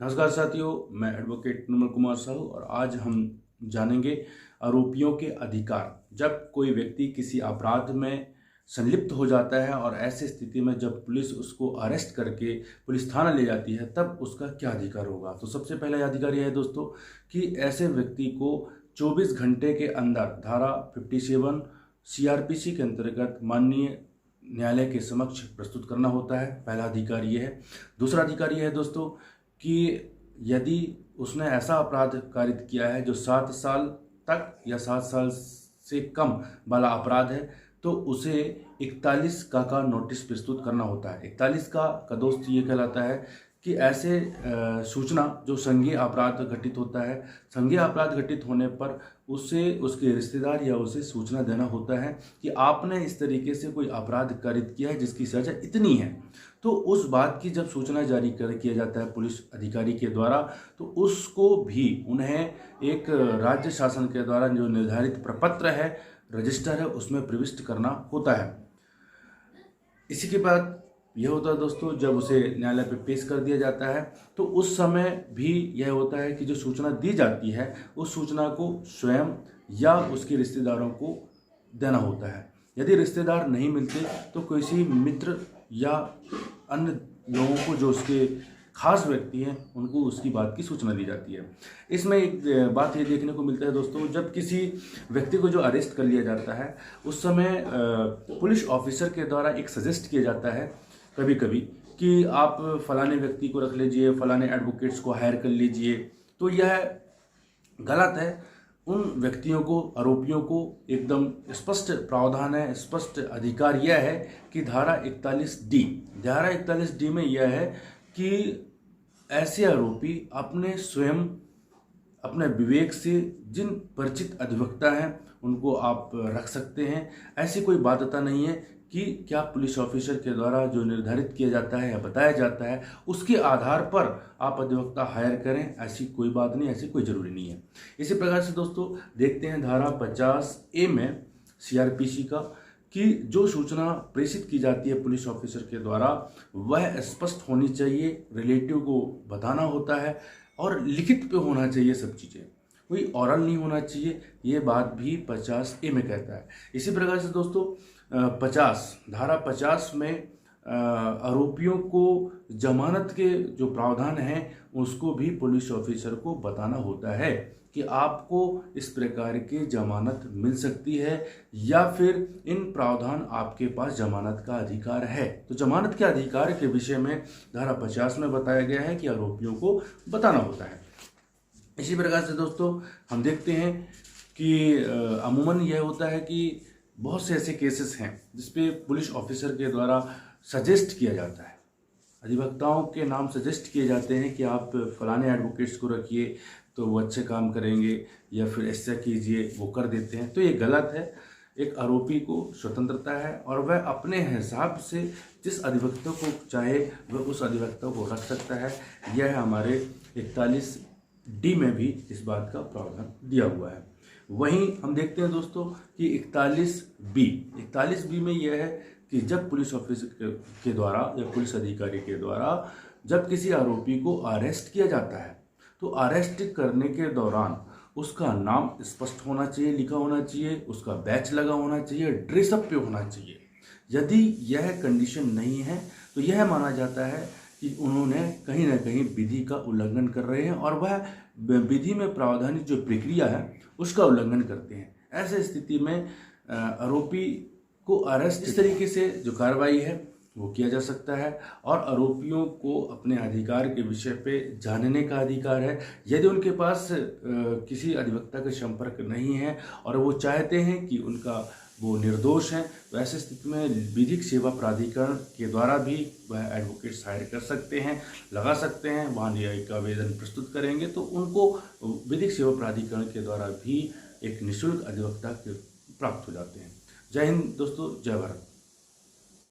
नमस्कार साथियों, मैं एडवोकेट निर्मल कुमार साहू और आज हम जानेंगे आरोपियों के अधिकार। जब कोई व्यक्ति किसी अपराध में संलिप्त हो जाता है और ऐसी स्थिति में जब पुलिस उसको अरेस्ट करके पुलिस थाना ले जाती है, तब उसका क्या अधिकार होगा। तो सबसे पहला अधिकार यह है दोस्तों कि ऐसे व्यक्ति को 24 घंटे के अंदर धारा 57 CRPC के अंतर्गत माननीय न्यायालय के समक्ष प्रस्तुत करना होता है। पहला अधिकार ये है। दूसरा अधिकार ये है दोस्तों कि यदि उसने ऐसा अपराध कारित किया है जो 7 साल तक या 7 साल से कम वाला अपराध है, तो उसे 41 का नोटिस प्रस्तुत करना होता है। 41 का दोस्त ये कहलाता है कि ऐसे सूचना जो संज्ञेय अपराध घटित होता है, संज्ञेय अपराध घटित होने पर उसे उसके रिश्तेदार या उसे सूचना देना होता है कि आपने इस तरीके से कोई अपराध कारित किया है जिसकी सजा इतनी है। तो उस बात की जब सूचना जारी किया जाता है पुलिस अधिकारी के द्वारा, तो उसको भी उन्हें एक राज्य शासन के द्वारा जो निर्धारित प्रपत्र है, रजिस्टर है, उसमें प्रविष्ट करना होता है। इसी के बाद यह होता है दोस्तों, जब उसे न्यायालय पे पेश कर दिया जाता है तो उस समय भी यह होता है कि जो सूचना दी जाती है उस सूचना को स्वयं या उसके रिश्तेदारों को देना होता है। यदि रिश्तेदार नहीं मिलते तो किसी मित्र या अन्य लोगों को जो उसके खास व्यक्ति हैं उनको उसकी बात की सूचना दी जाती है। इसमें एक बात ये देखने को मिलता है दोस्तों, जब किसी व्यक्ति को जो अरेस्ट कर लिया जाता है उस समय पुलिस ऑफिसर के द्वारा एक सजेस्ट किया जाता है कभी कभी कि आप फलाने व्यक्ति को रख लीजिए, फलाने एडवोकेट्स को हायर कर लीजिए। तो यह गलत है। उन व्यक्तियों को, आरोपियों को एकदम स्पष्ट प्रावधान है, स्पष्ट अधिकार यह है कि धारा 41D में यह है कि ऐसे आरोपी अपने स्वयं अपने विवेक से जिन परिचित अधिवक्ता हैं उनको आप रख सकते हैं। ऐसी कोई बाध्यता नहीं है कि क्या पुलिस ऑफिसर के द्वारा जो निर्धारित किया जाता है या बताया जाता है उसके आधार पर आप अधिवक्ता हायर करें, ऐसी कोई बात नहीं, ऐसी कोई ज़रूरी नहीं है। इसी प्रकार से दोस्तों देखते हैं धारा 50A में CRPC का कि जो सूचना प्रेषित की जाती है पुलिस ऑफिसर के द्वारा वह स्पष्ट होनी चाहिए, रिलेटिव को बताना होता है और लिखित पे होना चाहिए सब चीज़ें, कोई ओरल नहीं होना चाहिए। ये बात भी 50A में कहता है। इसी प्रकार से दोस्तों धारा 50 में आरोपियों को जमानत के जो प्रावधान हैं उसको भी पुलिस ऑफिसर को बताना होता है कि आपको इस प्रकार की जमानत मिल सकती है या फिर इन प्रावधान आपके पास जमानत का अधिकार है। तो जमानत के अधिकार के विषय में धारा 50 में बताया गया है कि आरोपियों को बताना होता है। इसी प्रकार से दोस्तों हम देखते हैं कि अमूमन यह होता है कि बहुत से ऐसे केसेस हैं जिसपे पुलिस ऑफिसर के द्वारा सजेस्ट किया जाता है, अधिवक्ताओं के नाम सजेस्ट किए जाते हैं कि आप फलाने एडवोकेट्स को रखिए तो वो अच्छे काम करेंगे या फिर ऐसा कीजिए, वो कर देते हैं। तो ये गलत है। एक आरोपी को स्वतंत्रता है और वह अपने हिसाब से जिस अधिवक्ता को चाहे वह उस अधिवक्ता को रख सकता है। यह हमारे 41D में भी इस बात का प्रावधान दिया हुआ है। वहीं हम देखते हैं दोस्तों कि 41B में यह है कि जब पुलिस ऑफिसर के द्वारा या पुलिस अधिकारी के द्वारा जब किसी आरोपी को अरेस्ट किया जाता है तो अरेस्ट करने के दौरान उसका नाम स्पष्ट होना चाहिए, लिखा होना चाहिए, उसका बैच लगा होना चाहिए, ड्रेसअप पे होना चाहिए। यदि यह कंडीशन नहीं है तो यह माना जाता है कि उन्होंने कहीं ना कहीं विधि का उल्लंघन कर रहे हैं और वह विधि में प्रावधानित जो प्रक्रिया है उसका उल्लंघन करते हैं। ऐसे स्थिति में आरोपी को अरेस्ट इस तरीके से जो कार्रवाई है वो किया जा सकता है और आरोपियों को अपने अधिकार के विषय पे जानने का अधिकार है। यदि उनके पास किसी अधिवक्ता का संपर्क नहीं है और वो चाहते हैं कि वो निर्दोष हैं, तो ऐसी स्थिति में विधिक सेवा प्राधिकरण के द्वारा भी वह एडवोकेट्स हायर कर सकते हैं, लगा सकते हैं। वहाँ न्यायिक आवेदन प्रस्तुत करेंगे तो उनको विधिक सेवा प्राधिकरण के द्वारा भी एक निःशुल्क अधिवक्ता प्राप्त हो जाते हैं। जय हिंद दोस्तों, जय भारत।